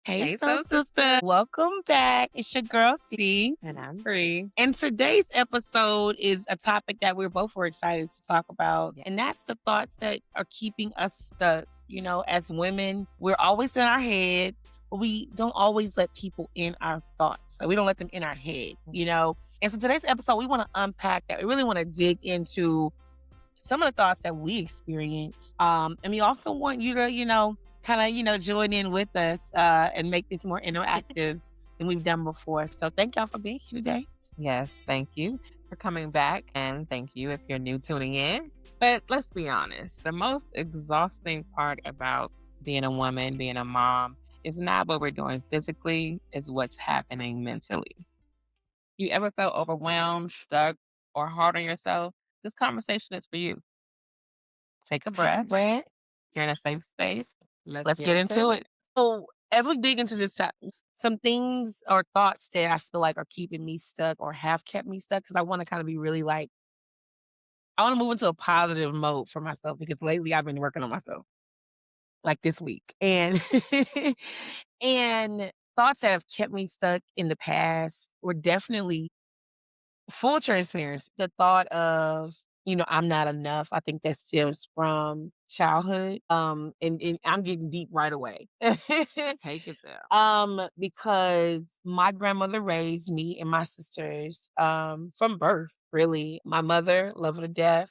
Hey, Hey, Soul Soul Sister. Sister. Welcome back. It's your girl, C. And I'm Bree. And today's episode is a topic that we're both were excited to talk about. Yeah. And that's the thoughts that are keeping us stuck. You know, as women, we're always in our head, but we don't always let people in our thoughts. So we don't let them in our head, you know? And so today's episode, we want to unpack that. We really want to dig into some of the thoughts that we experience. And we also want you to, kind of, join in with us and make this more interactive than we've done before. So thank y'all for being here today. Yes, thank you for coming back. And thank you if you're new tuning in. But let's be honest, the most exhausting part about being a woman, being a mom, is not what we're doing physically, is what's happening mentally. You ever felt overwhelmed, stuck, or hard on yourself? This conversation is for you. Take a Take a breath. breath. You're in a safe space. Let's Let's get get into into it. it. So as we dig into this topic, some things or thoughts that I feel like are keeping me stuck or have kept me stuck because I want to kind of be really like, I want to move into a positive mode for myself because lately I've been working on myself like this week. And and thoughts that have kept me stuck in the past were definitely full transparency. The thought of, I'm not enough. I think that stems from childhood. And I'm getting deep right away. Take it there. Because my grandmother raised me and my sisters from birth, really. My mother, love her to death.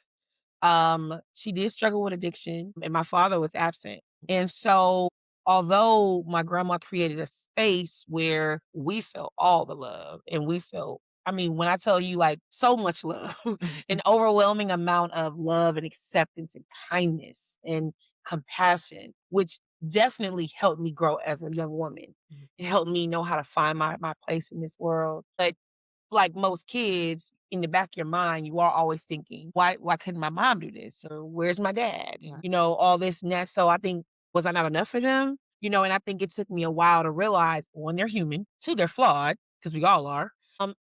She did struggle with addiction and my father was absent. And so although my grandma created a space where we felt all the love and we felt, I mean, when I tell you like so much love, an overwhelming amount of love and acceptance and kindness and compassion, which definitely helped me grow as a young woman. It helped me know how to find my place in this world. But like most kids, in the back of your mind, you are always thinking, why couldn't my mom do this? Or where's my dad? And, Right. all this and that. So I think, was I not enough for them? And I think it took me a while to realize one, they're human, two, they're flawed, because we all are.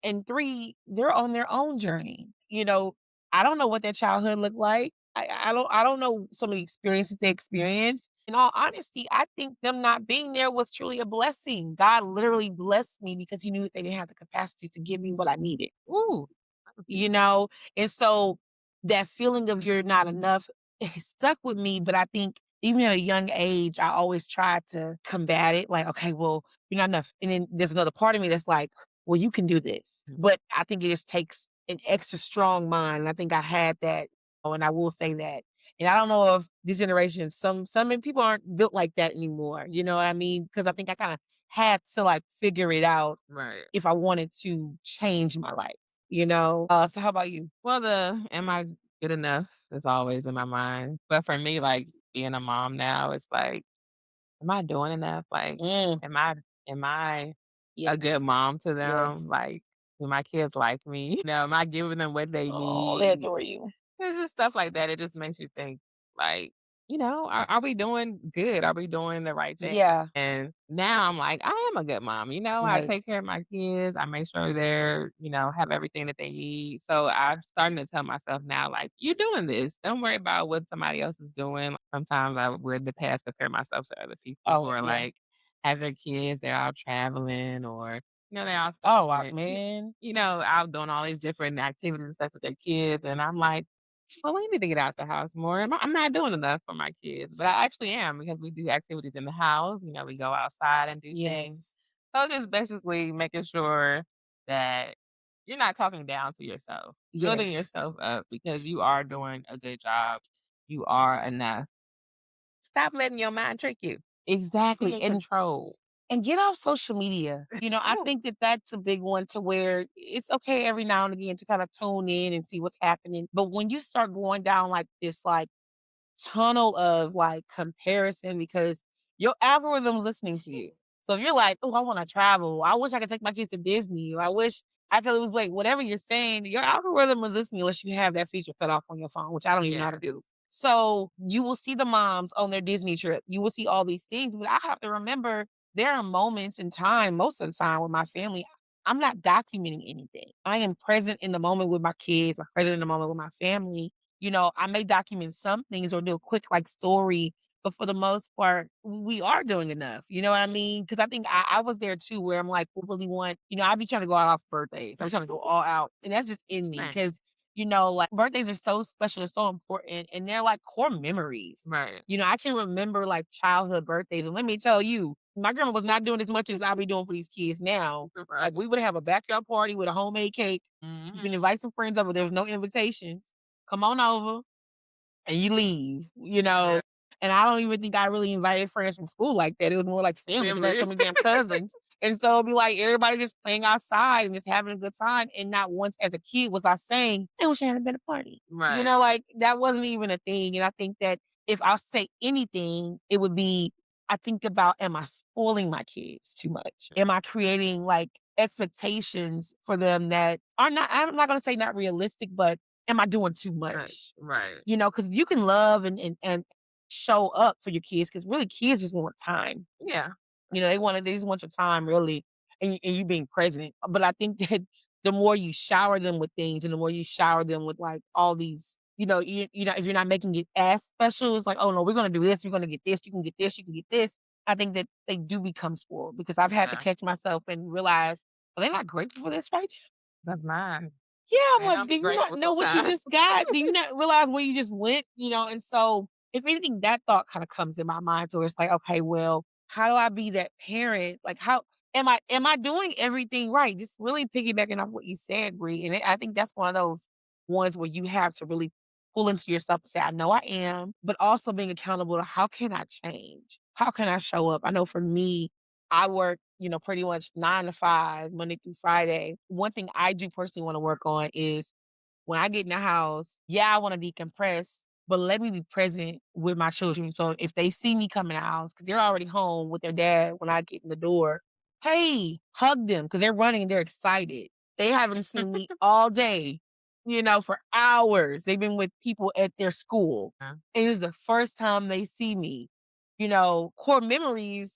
And three, they're on their own journey. I don't know what their childhood looked like. I don't know some of the experiences they experienced. In all honesty, I think them not being there was truly a blessing. God literally blessed me because he knew that they didn't have the capacity to give me what I needed. Ooh. You know? And so that feeling of you're not enough it stuck with me, but I think even at a young age, I always tried to combat it. Like, okay, well, you're not enough. And then there's another part of me that's like, well, you can do this. But I think it just takes an extra strong mind. And I think I had that. Oh, and I will say that. And I don't know if this generation, some people aren't built like that anymore. You know what I mean? Because I think I kind of had to like figure it out Right. if I wanted to change my life. So how about you? Well, the am I good enough is always in my mind. But for me, like being a mom now, it's like, am I doing enough? Like, Mm, am I a yes, good mom to them? yes. Like, do my kids like me? Am I giving them what they Oh, they need? adore you. It's just stuff like that. It just makes you think, like, are we doing good? Are we doing the right thing? Yeah, And now I'm like, I am a good mom. I right. take care of my kids. I make sure they're, have everything that they need. So I'm starting to tell myself now, like, you're doing this. Don't worry about what somebody else is doing. Sometimes I would in the past compare myself to other people who Oh, are yeah. like, have their kids, they're out traveling or, they're out, Oh, wow, spending- man. out doing all these different activities and stuff with their kids. And I'm like, well, we need to get out the house more. I'm not doing enough for my kids, but I actually am because we do activities in the house. We go outside and do things. Yes. So just basically making sure that you're not talking down to yourself, building Yes. yourself up because you are doing a good job. You are enough. Stop letting your mind trick you. Be Exactly. in And control. and get off social media. I Oh, think that that's a big one to where it's okay every now and again to kind of tune in and see what's happening. But when you start going down like this, like tunnel of like comparison because your algorithm's listening to you. So if you're like, oh, I want to travel. I wish I could take my kids to Disney. Or I wish I could lose weight. Whatever you're saying, your algorithm is listening unless you have that feature cut off on your phone, which I don't even know how yeah. to do. So you will see the moms on their Disney trip. You will see all these things, but I have to remember there are moments in time, most of the time with my family, I'm not documenting anything. I am present in the moment with my kids. I'm present in the moment with my family. I may document some things or do a quick like story, but for the most part, we are doing enough. You know what I mean? Because I think I was there too, where I'm like, "We really want," I be trying to go out off birthdays. I'm trying to go all out, and that's just in me Right. because like birthdays are so special, and so important, and they're like core memories. Right. I can remember like childhood birthdays, and let me tell you, my grandma was not doing as much as I be doing for these kids now. Right. Like we would have a backyard party with a homemade cake. You can Mhm. invite some friends over. There was no invitations. Come on over and you leave, Yeah. and I don't even think I really invited friends from school like that. It was more like family because I had so Family. many damn cousins. And so it'd be like everybody just playing outside and just having a good time. And not once as a kid was I saying, I wish I had a better party. Right. Like that wasn't even a thing. And I think that if I say anything, it would be I think about, am I spoiling my kids too much? Am I creating like expectations for them that are not, I'm not gonna say not realistic, but am I doing too Right. much? Right. Because you can love and show up for your kids because really kids just want time. Yeah. They just want your time really, and you being present. But I think that the more you shower them with things and the more you shower them with like all these, if you're not making it as special, it's like, oh no, we're gonna do this, we're gonna get this, you can get this, you can get this. I think that they do become spoiled because I've had to Yeah. catch myself and realize, are they not grateful for this right That's mine. yeah, I'm They like, don't "Do be you not grateful know what you sometimes. just got? Do you not realize where you just went?" And so, if anything, that thought kinda comes in my mind, so it's like, "Okay, well, how do I be that parent? Like, how am I doing everything right?" Just really piggybacking off what you said, Bree, and I think that's one of those ones where you have to really pull into yourself and say, "I know I am," but also being accountable to how can I change? How can I show up? I know for me, I work, pretty much 9 to 5, Monday through Friday. One thing I do personally wanna work on is when I get in the house, yeah, I wanna decompress, but let me be present with my children. So if they see me come in the house, because 'cause they're already home with their dad when I get in the door, hey, hug them because 'cause they're running and they're excited. They haven't seen me all day, for hours. They've been with people at their school, Yeah. and it's the first time they see me. Core memories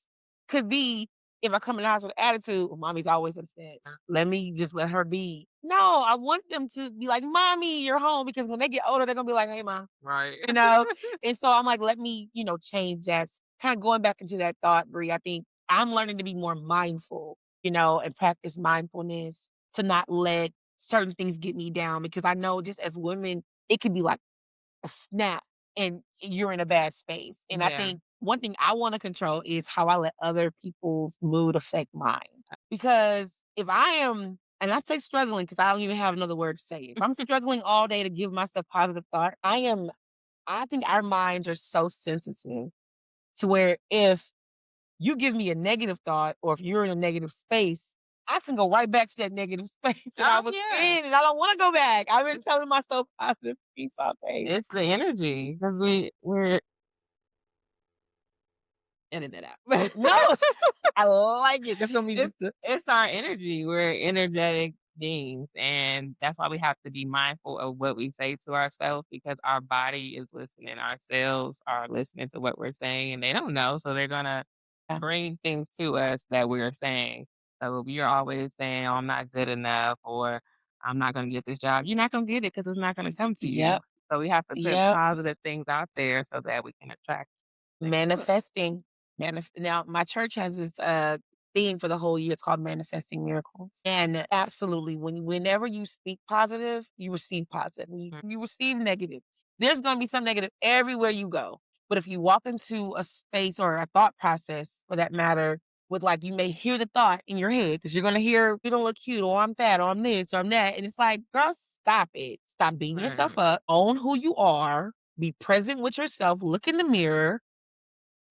could be if I come in the house with attitude, "Well, mommy's always upset. Let me just let her be." No, I want them to be like, "Mommy, you're home," because when they get older, they're gonna be like, "Hey, mom," Right. you know? And so I'm like, let me, change that. Kind of going back into that thought, Brie, I think I'm learning to be more mindful, and practice mindfulness to not let certain things get me down because I know just as women, it can be like a snap and you're in a bad space. And I Yeah. think one thing I want to control is how I let other people's mood affect mine. Because if I am, and I say struggling because I don't even have another word to say. If I'm struggling all day to give myself positive thought, I think our minds are so sensitive to where if you give me a negative thought or if you're in a negative space, I can go right back to that negative space that I Oh, was yeah. in and I don't want to go back. I've been telling myself positive peace all day. It's the energy because we're edit it out. No, I like it. That's gonna be It's just a it's our energy. We're energetic beings, and that's why we have to be mindful of what we say to ourselves because our body is listening. Our cells are listening to what we're saying, and they don't know, so they're gonna yeah. bring things to us that we're saying. So if you're always saying, "Oh, I'm not good enough," or "I'm not gonna get this job," you're not gonna get it because it's not gonna come to you. Yep, So we have to put yep. positive things out there so that we can attract things to us. Manifesting. Now my church has this theme for the whole year. It's called Manifesting Miracles. And absolutely, whenever you speak positive, you receive positive. When you receive negative, there's gonna be some negative everywhere you go. But if you walk into a space or a thought process for that matter, with like you may hear the thought in your head because you're gonna hear you don't look cute or I'm fat or I'm this or I'm that. And it's like, girl, stop it. Stop beating yourself Right. up. Own who you are. Be present with yourself. Look in the mirror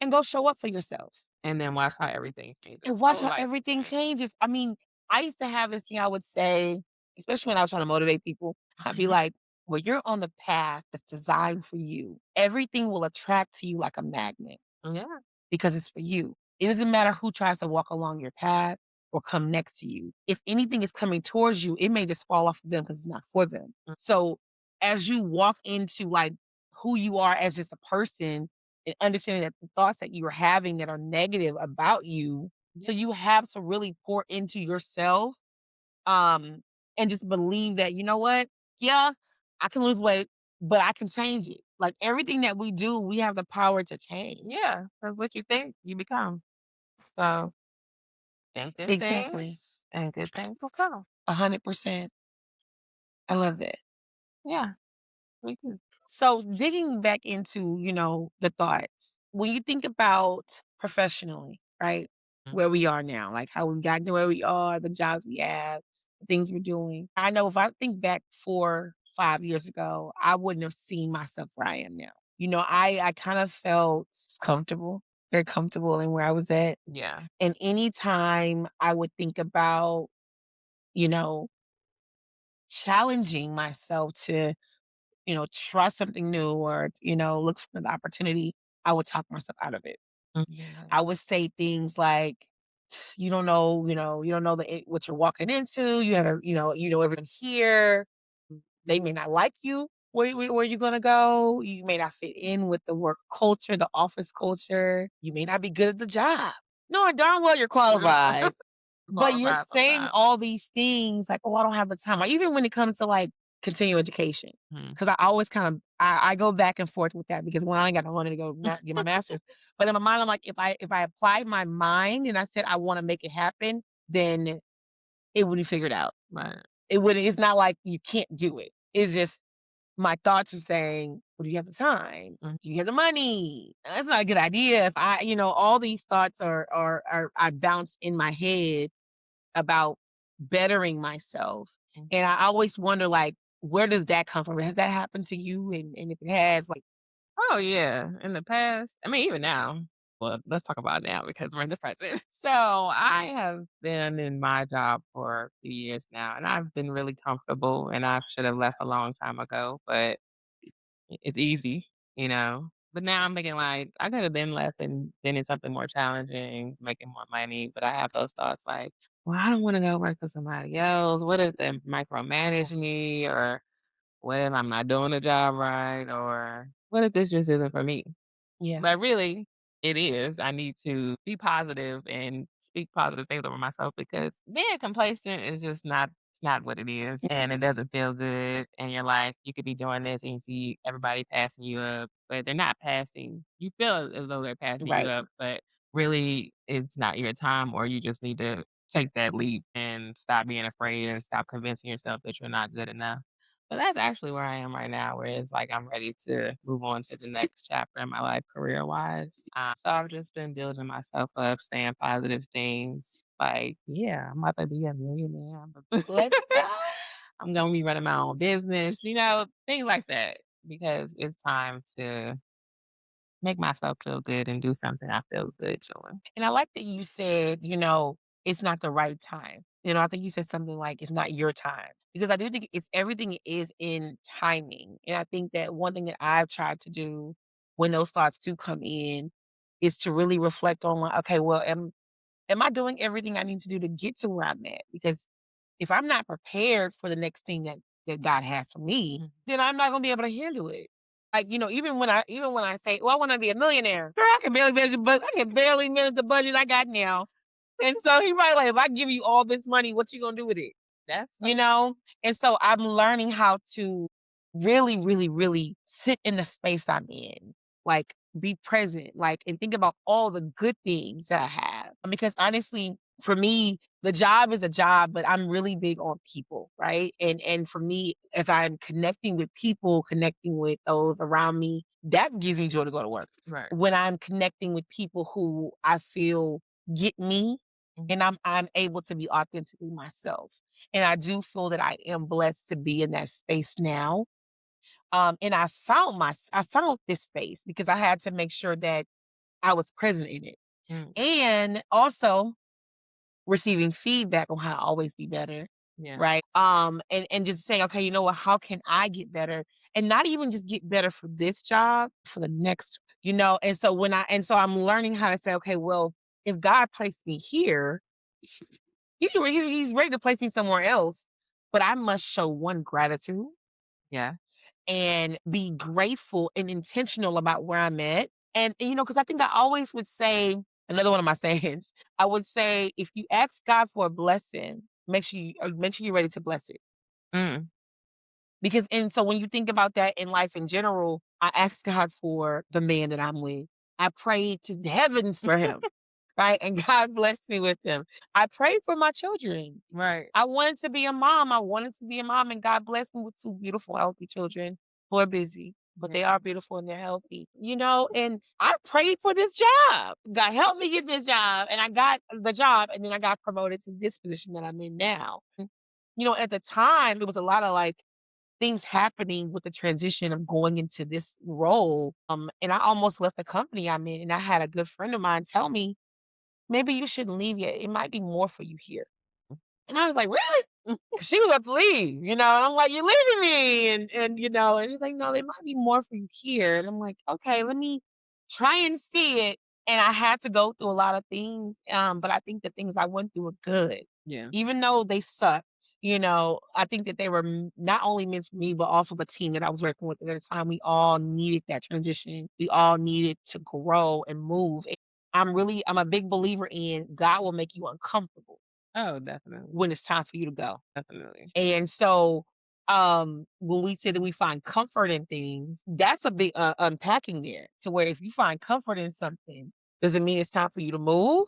and go show up for yourself And then watch how everything changes. and watch Whole how life everything change. changes. I mean, I used to have this thing I would say, especially when I was trying to motivate people, I'd be Mhm. like, well, you're on the path that's designed for you. Everything will attract to you like a magnet Yeah. because it's for you. It doesn't matter who tries to walk along your path or come next to you. If anything is coming towards you, it may just fall off of them because it's not for them. Mm. So as you walk into like who you are as just a person and understanding that the thoughts that you're having that are negative about you, Yeah. so you have to really pour into yourself um and just believe that you know what? Yeah, I can lose weight. but I can change it. Like, everything that we do, we have the power to change. Yeah, because what you think, you become. So think good Exactly. things and good things will come. 100%. I love that. Yeah, me too. So digging back into, the thoughts, when you think about professionally, right? Mm. Where we are now, like how we got to where we are, the jobs we have, the things we're doing. I know if I think back 4, 5 years ago, I wouldn't have seen myself where I am now. I kind of felt comfortable, very comfortable in where I was at. Yeah. And anytime I would think about, you know, challenging myself to try something new or, look for an opportunity, I would talk myself out of it. Mhm. I would say things like, you don't know, you don't know what you're walking into. You have, everyone here. They may not like you where you're going to go. You may not fit in with the work culture, the office culture. You may not be good at the job. No, darn well you're qualified. But you're Qualified saying sometimes. all these things like, "Oh, I don't have the time." Or even when it comes to, like, continuing education, Mhm. because I always kind of I go back and forth with that because, I ain't got no money to go get my master's. But in my mind, I'm like, if I applied my mind and I said I wanna make it happen, then it would be figured out. Right. It's not like you can't do it. It's just my thoughts are saying, "Well, do you have the time? Mhm. Do you have the money? That's not a good idea." If all these thoughts are bounce in my head about bettering myself. Mhm. And I always wonder, like, where does that come from? Has that happened to you? And if it has, like, Oh, yeah. In the past, I mean, even now. Well, let's talk about now because we're in the present. So I have been in my job for a few years now, and I've been really comfortable, and I should have left a long time ago, but it's easy, you know. But now I'm thinking like I could have been left and been in something more challenging, making more money. But I have those thoughts like, well, I don't want to go work for somebody else. What if they micromanage me, or what if I'm not doing the job right, or what if this just isn't for me? yeah, But really, it is. I need to be positive and speak positive things over myself because being complacent is just not what it is, and it doesn't feel good. And you're like, you could be doing this, and you see everybody passing you up, but they're not passing. You feel as though they're passing you right. up, but really, it's not your time, or you just need to take that leap and stop being afraid and stop convincing yourself that you're not good enough. But that's actually where I am right now, where it's like I'm ready to move on to the next chapter in my life career-wise. So I've just been building myself up, saying positive things like, "Yeah, I'm about to be a millionaire. Let's go. I'm gonna be running my own business," things like that, because it's time to make myself feel good and do something I feel good doing. And I like that you said, it's not the right time. I think you said something like it's not your time. Because I do think it's everything is in timing. And I think that one thing that I've tried to do when those thoughts do come in is to really reflect on like, okay, well, am I doing everything I need to do to get to where I'm at? Because if I'm not prepared for the next thing that God has for me, Mhm. then I'm not gonna be able to handle it. Like, even when I say, "Well, I wanna be a millionaire," girl, I can barely manage the budget I got now. And so he probably like, "If I give you all this money, what you gonna do with it?" That's You know? And so I'm learning how to really, really, really sit in the space I'm in, like be present, like, and think about all the good things that I have. Because honestly, for me, the job is a job, but I'm really big on people, right? And for me, as I'm connecting with people, connecting with those around me, that gives me joy to go to work. right. When I'm connecting with people who I feel get me Mhm. and I'm able to be authentically myself. And I do feel that I am blessed to be in that space now. And I found this space because I had to make sure that I was present in it. Mm. And also receiving feedback on how to always be better. Yeah. Right. And just saying, okay, you know what, how can I get better? And not even just get better for this job, for the next, and so I'm learning how to say, okay, well, if God placed me here, he's ready to place me somewhere else, but I must show one gratitude Yeah. and be grateful and intentional about where I'm at. And because I think I always would say another one of my sayings. I would say if you ask God for a blessing, make sure you're ready to bless it. Mm. Because and so when you think about that in life in general, I ask God for the man that I'm with. I prayed to the heavens for him, right? And God blessed me with him. I prayed for my children. Right. I wanted to be a mom. I wanted to be a mom, and God blessed me with 2 beautiful, healthy children who are busy, but Yeah. they are beautiful and they're healthy, and I prayed for this job. God helped me get this job, and I got the job, and then I got promoted to this position that I'm in now. At the time, it was a lot of, like, things happening with the transition of going into this role, and I almost left the company I'm in, and I had a good friend of mine tell me, "Maybe you shouldn't leave yet. It might be more for you here." And I was like, "Really?" 'Cause she was about to leave, and I'm like, "You're leaving me," and she's like, "No, there might be more for you here," and I'm like, "Okay, let me try and see it," and I had to go through a lot of things, but I think the things I went through were good. Yeah. Even though they sucked, I think that they were not only meant for me, but also the team that I was working with at the time. We all needed that transition. We all needed to grow and move. I'm a big believer in God will make you uncomfortable Oh, definitely. when it's time for you to go. Definitely. And so, when we say that we find comfort in things, that's a big unpacking there. To where if you find comfort in something, does it mean it's time for you to move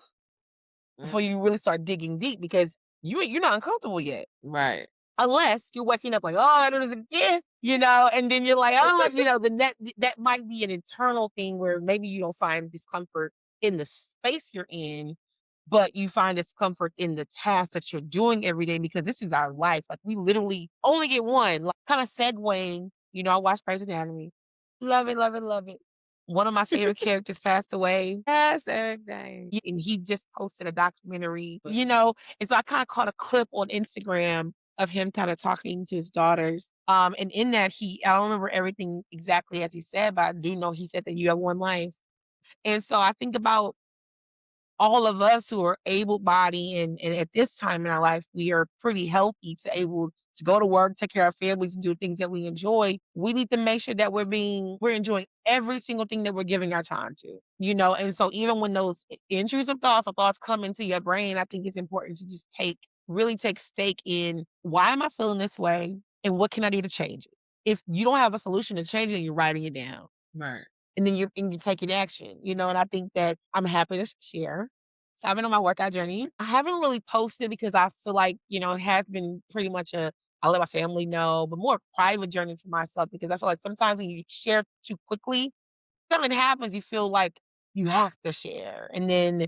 Mm, before you really start digging deep? Because you're not uncomfortable yet, right. unless you're waking up like, oh, I do this again, and then you're like, oh, then that might be an internal thing where maybe you don't find discomfort in the space you're in, but you find discomfort in the task that you're doing every day because this is our life. Like we literally only get one. Like kind of segueing, I watch Grey's Anatomy. Love it, love it, love it. One of my favorite characters passed away. Yes, everything. And he just posted a documentary, and so I kinda caught a clip on Instagram of him kinda talking to his daughters, and in that I don't remember everything exactly as he said, but I do know he said that you have one life, and so I think about all of us who are able-bodied and at this time in our life, we are pretty healthy to able to go to work, take care of our families, and do things that we enjoy. We need to make sure that we're enjoying every single thing that we're giving our time to, And so even when those intrusive thoughts or thoughts come into your brain, I think it's important to just really take stake in why am I feeling this way and what can I do to change it? If you don't have a solution to change it, you're writing it down Right. and then you're taking action, and I think that I'm happy to share. So I've been on my workout journey. I haven't really posted because I feel like, it has been pretty much I let my family know, but more private journey for myself because I feel like sometimes when you share too quickly, something happens, you feel like you have to share. And then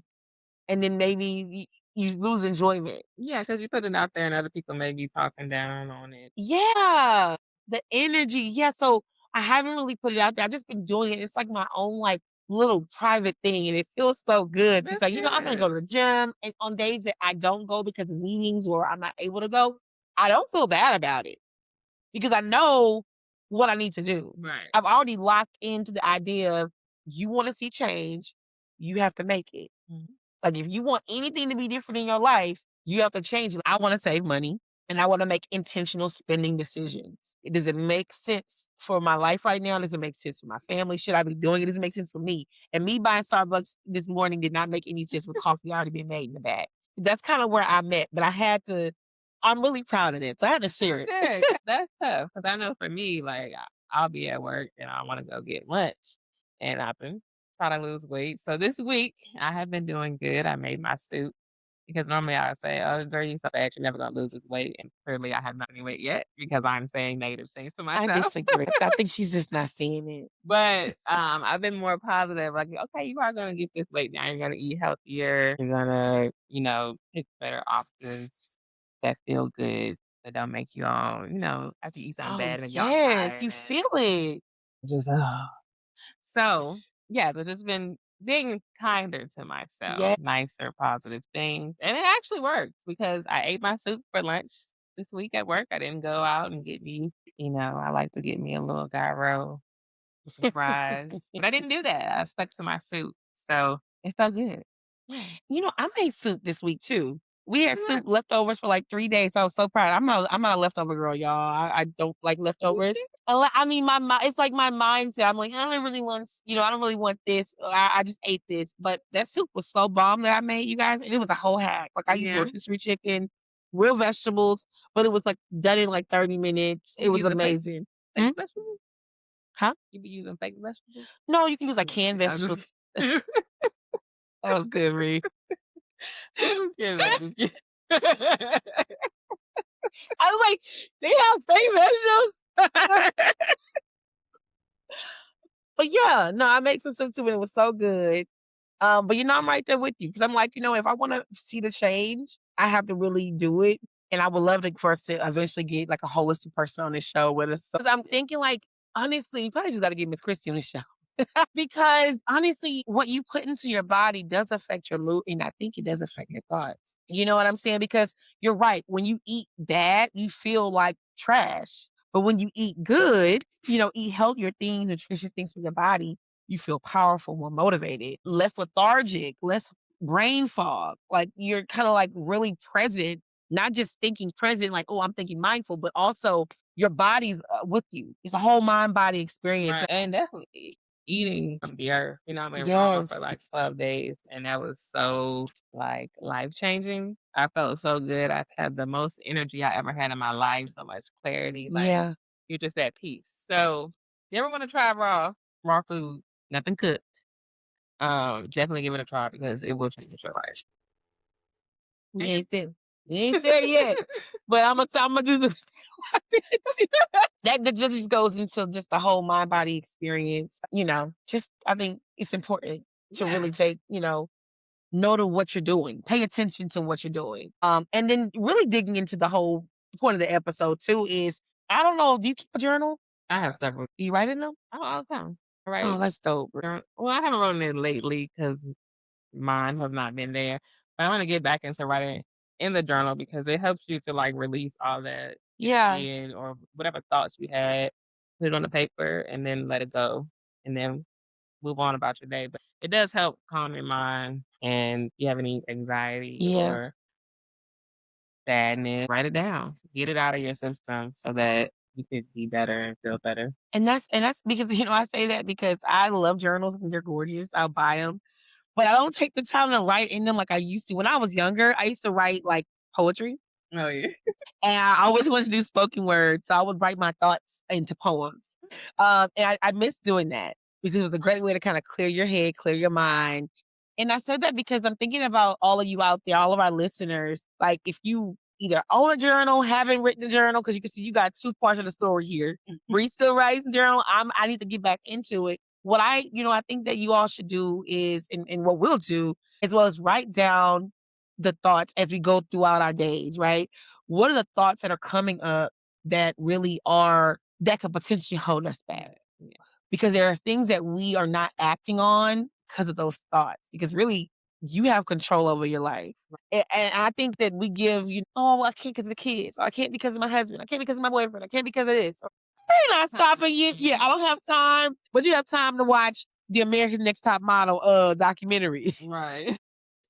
maybe you lose enjoyment. Yeah, because you put it out there and other people may be talking down on it. Yeah, the energy. Yeah, so I haven't really put it out there. I've just been doing it. It's like my own like little private thing, and it feels so good. It's That's like, I'm gonna good. go to the gym, and on days that I don't go because of meetings or I'm not able to go, I don't feel bad about it because I know what I need to do. Right. I've already locked into the idea of you want to see change, you have to make it. Mhm. Like, if you want anything to be different in your life, you have to change it. I wanna save money, and I wanna make intentional spending decisions. Does it make sense for my life right now? Does it make sense for my family? Should I be doing it? Does it make sense for me? And me buying Starbucks this morning did not make any sense with coffee already been made in the bag. That's kinda where I'm at, but I'm really proud of it, so I had to share it. Good. That's tough because I know for me, like, I'll be at work and I wanna go get lunch, and I've been trying to lose weight. So this week, I have been doing good. I made my soup because normally I would say, "Oh, girl, you're so fat, you're never gonna lose this weight," and clearly I have not any weight yet because I'm saying negative things to I myself. disagree. I think she's just not seeing it. But, I've been more positive, like, "Okay, you are gonna get this weight down, you're gonna eat healthier, you're gonna, pick better options that feel good, that don't make you all after you eat something Oh, bad and you're all yes, tired you and feel it. just, So, yeah, but just been being kinder to myself, Yeah. nicer, positive things, and it actually works because I ate my soup for lunch this week at work. I didn't go out and get me I like to get me a little gyro with some fries, but I didn't do that. I stuck to my soup, so it felt good. Yeah. I made soup this week too. We had Yeah, soup leftovers for like 3 days. So I was so proud. I'm not a leftover girl, y'all. I don't like me leftovers. too. I mean, it's like my mindset. I'm like, I don't really want, I don't really want this. I just ate this, but that soup was so bomb that I made, you guys, and it was a whole hack. Like I used Yeah, rotisserie chicken. real vegetables, but it was like done in like 30 minutes. It You was use the fake amazing. fake Hmm? vegetables? Huh? You be using fake vegetables? No, you can use like I'm just canned kidding. I'm just vegetables. That was good, Ree. I'm just kidding. I'm just kidding. I was like, they have fake vegetables. But yeah, no, I made some soup too, and it was so good. But I'm right there with you because I'm like, if I want to see the change, I have to really do it. And I would love for us to eventually get like a holistic person on this show with us. Because I'm thinking, like, honestly, you probably just got to get Miss Christie on the show. Because honestly, what you put into your body does affect your mood. And I think it does affect your thoughts. You know what I'm saying? Because you're right. When you eat bad, you feel like trash. But when you eat good, eat healthier things, nutritious things for your body, you feel powerful, more motivated, less lethargic, less brain fog. Like you're kind of like really present, not just thinking present, like, oh, I'm thinking mindful, but also your body's with you. It's a whole mind body experience. Right, and definitely eating from the earth. I've been raw Yes. for like 12 days, and that was so like life changing. I felt so good. I had the most energy I ever had in my life, so much clarity. Like Yeah. you're just at peace. So, you ever want to try raw food, nothing cooked? Definitely give it a try because it will change your life. We ain't there. We ain't there yet. But I'm gonna do some that just goes into just the whole mind body experience. Just I think it's important to Yeah. really take, note of what you're doing. Pay attention to what you're doing. And then really digging into the whole point of the episode too is I don't know, do you keep a journal? I have several. Do you write in them? All the time. Oh, Right. that's dope. Well, I haven't written it lately because mine have not been there. But I want to get back into writing in the journal because it helps you to like release all that Yeah. in or whatever thoughts you had, put it on the paper and then let it go and then move on about your day. But it does help calm your mind and if you have any anxiety Yeah. or sadness, write it down. Get it out of your system so that you could be better and feel better. And that's because, I say that because I love journals and they're gorgeous. I'll buy them. But I don't take the time to write in them like I used to. When I was younger, I used to write like poetry. Oh yeah. And I always wanted to do spoken word. So I would write my thoughts into poems. And I miss doing that because it was a great way to kind of clear your head, clear your mind. And I said that because I'm thinking about all of you out there, all of our listeners. Like if you either own a journal, haven't written a journal, because you can see you got two parts of the story here. Bree still writes a journal. I need to get back into it. What I think that you all should do is, and what we'll do, as well as write down the thoughts as we go throughout our days, right? What are the thoughts that are coming up that really are that could potentially hold us back? Because there are things that we are not acting on because of those thoughts. Because really, you have control over your life. And I think that we give, oh, well, I can't because of the kids. Or I can't because of my husband. I can't because of my boyfriend. I can't because of this. They're not stopping you. Yeah, I don't have time. But you have time to watch the American Next Top Model documentary. Right.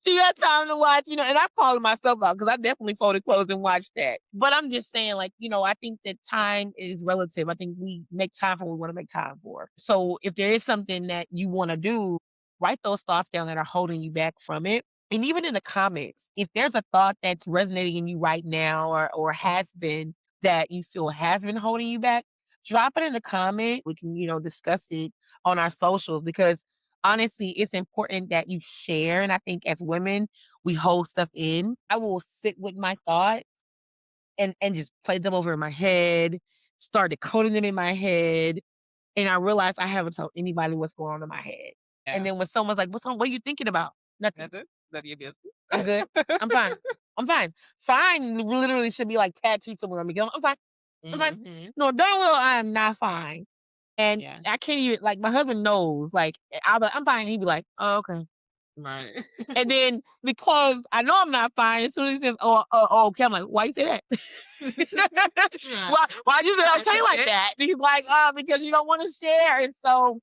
You got time to watch, and I'm calling myself out because I definitely folded clothes and watched that. But I'm just saying, like, I think that time is relative. I think we make time for what we want to make time for. So if there is something that you want to do, write those thoughts down that are holding you back from it. And even in the comments, if there's a thought that's resonating in you right now or has been that you feel has been holding you back, drop it in the comment. We can, discuss it on our socials because honestly, it's important that you share. And I think as women, we hold stuff in. I will sit with my thoughts and just play them over in my head, start decoding them in my head. And I realize I haven't told anybody what's going on in my head. And Yeah. then when someone's like, what are you thinking about? Nothing. That's it. None of your business. I'm good. I'm fine. I'm fine. Fine literally should be like tattooed somewhere on me. I'm fine. I'm fine. Mhm. No, darn well, I am not fine. And Yeah. I can't even, like, my husband knows, like, I'll be like, I'm fine. He'd be like, oh, okay. Right. And then because I know I'm not fine, as soon as he says, oh, okay, I'm like, why you say that? Why'd you say okay like that? And he's like, because you don't want to share. And so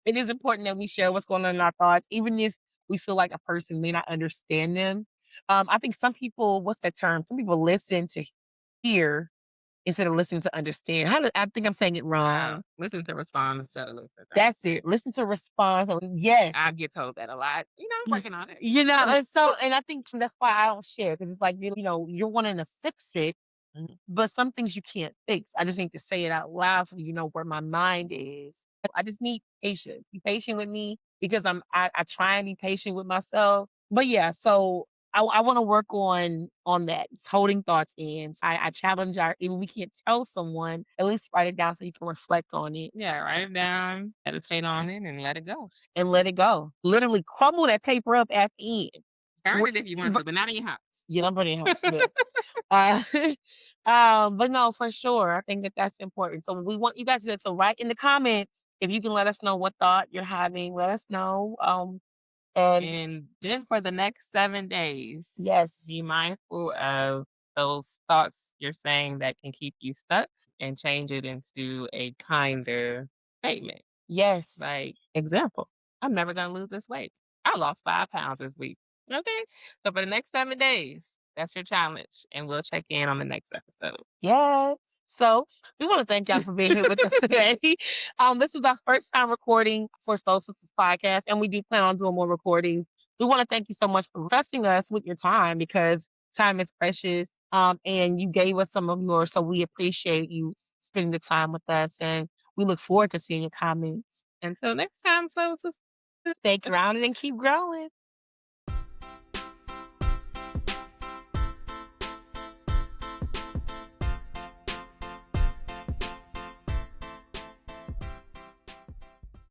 it is important that we share what's going on in our thoughts, even if we feel like a person may not understand them. I think some people, what's that term? Some people listen to hear instead of listening to understand. How do I think I'm saying it wrong? Listen to respond instead of listen to That's it. Listen to respond. So, yes. I get told that a lot. Working on it. And I think that's why I don't share because it's like, you're wanting to fix it, but some things you can't fix. I just need to say it out loud so you know where my mind is. I just need patience. Be patient with me because I try and be patient with myself. But yeah, so I want to work on that. Just holding thoughts in. I challenge our even we can't tell someone, at least write it down so you can reflect on it Yeah, write it down, meditate on it, and let it go. and let it go. Literally crumble that paper up at the end. Burn Wh- it if you want to, but not in your house. Yeah, I'm burning house. Yeah. Uh, but no, for sure. I think that that's important. So we want you guys to so write in the comments if you can let us know what thought you're having. Let us know. And And then for the next 7 days, yes, be mindful of those thoughts you're saying that can keep you stuck and change it into a kinder statement. yes, Like, example, I'm never going to lose this weight. I lost 5 pounds this week. Okay. So for the next 7 days, that's your challenge. And we'll check in on the next episode. yes. So we want to thank y'all for being here with us today. This was our first time recording for Soul Sisters podcast, and we do plan on doing more recordings. We want to thank you so much for trusting us with your time because time is precious. And you gave us some of yours, so we appreciate you spending the time with us, and we look forward to seeing your comments. Until next time, Soul Sisters. Stay grounded and keep growing.